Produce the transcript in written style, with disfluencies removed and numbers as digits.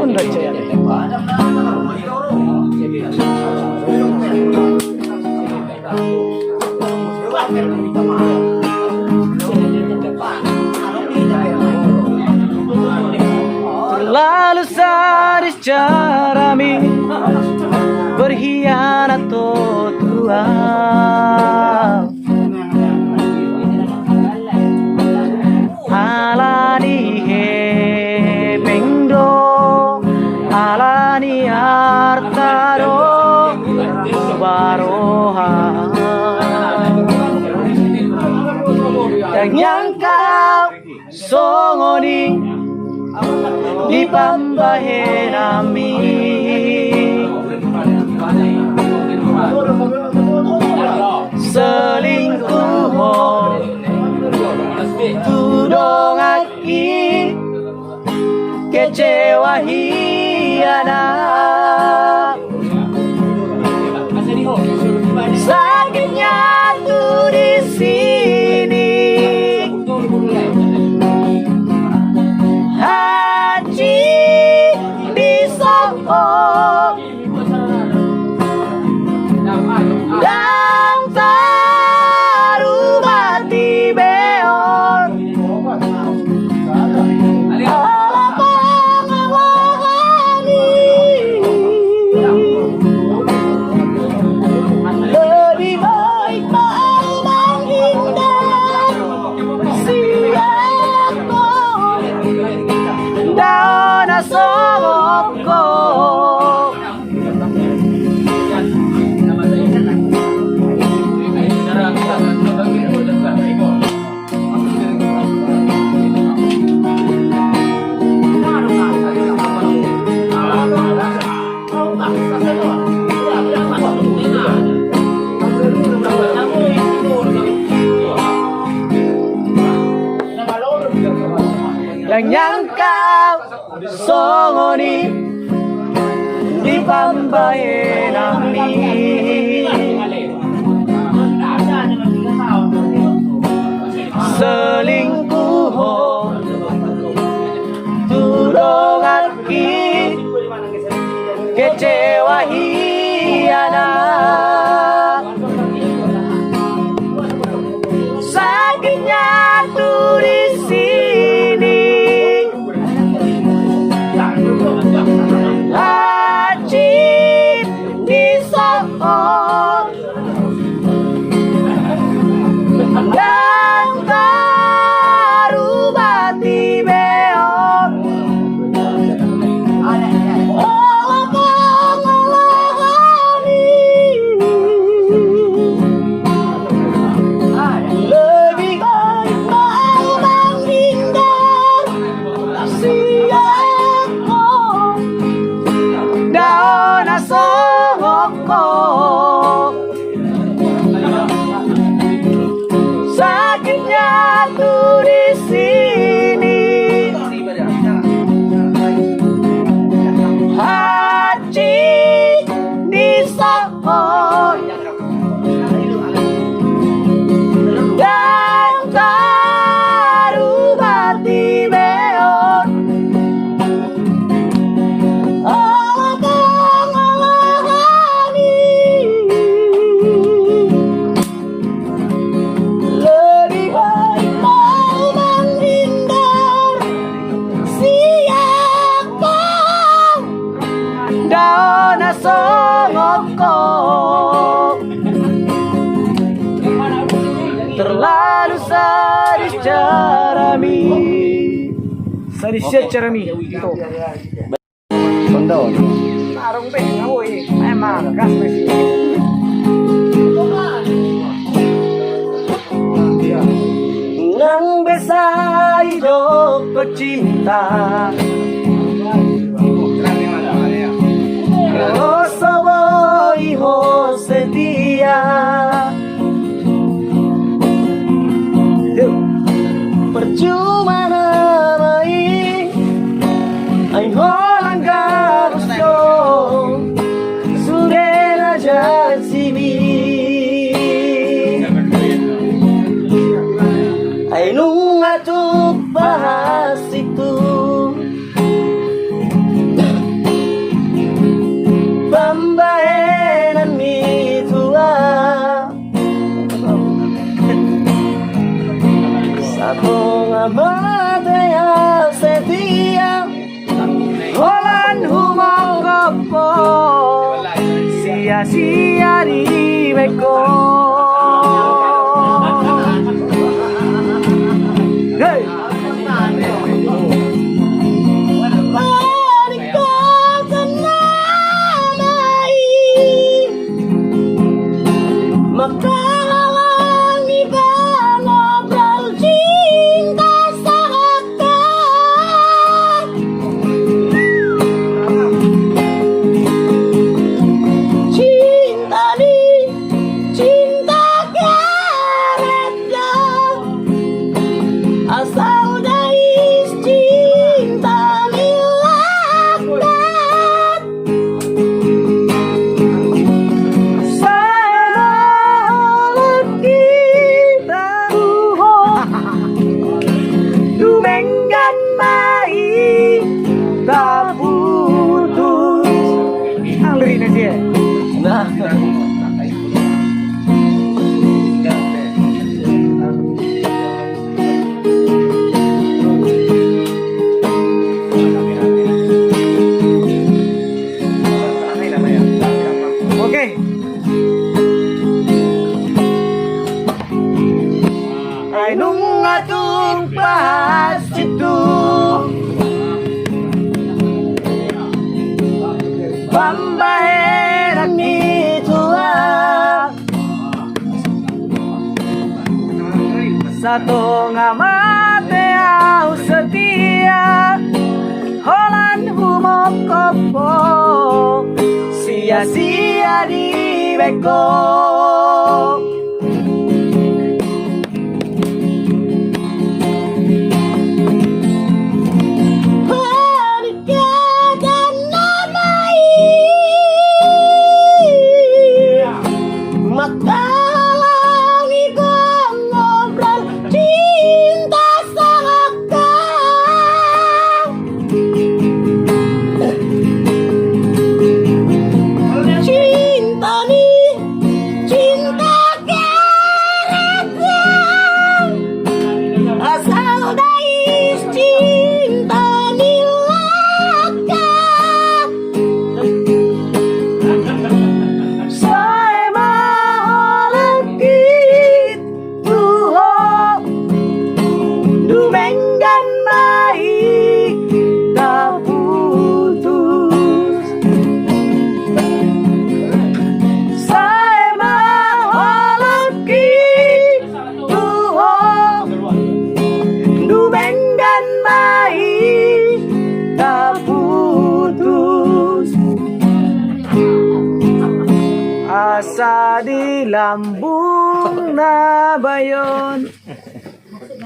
Onda caya. Terlalu sadis caramu berkhianat Tuhan. Alani he mengdo, alani artaro baroha. Yang kau songoni di pambahe nami. Selingkuh tudong aki kecewa hianat. Sakitnya tuh di sini, haji disokok dan taruh di beon. Lebih baik pandang indah siapa daun asokok. Yang nyangka songoni di pambahe nami. Selingkuh tudong aki kecewa hianat. Sakitnya tuh di sini, haji disokok dan taruh bati beon. Lebih baik pandang indah siapa daun asokok. Sakitnya tuh di sini, haji disokok dan taruh bati beon. Lebih baik pandang indah siapa daun asokok. Terlalu sadis caramu. Sadisnya caramu itu. Betul. Narung pe ngawoi, emang gas besi. Nang besa hidup pecinta, oh soboy ho setia. Percuma namai ay holang gusto sudah aja sini ay nung atuk bahas itu sia-sia di beko. Hey. Menghalangi ngobrol cinta sangatkan. Cinta di cinta karetnya, asal dari cinta milakkan. Dumenggan baik tak putus. Alurina dia. Nah. Oke. Ay nung atong pahas itu pambaheran itu satu ngamate au setia holan humokopo sia-sia di beko. Menghalangi ngobrol cinta sangatkan. Cinta ni cinta karetnya, asal dari cinta milakkan. Dumenggan baik tak putus. Saya mahalaki Tuhan. Dumenggan baik tak putus. Asa di lambung na bayon.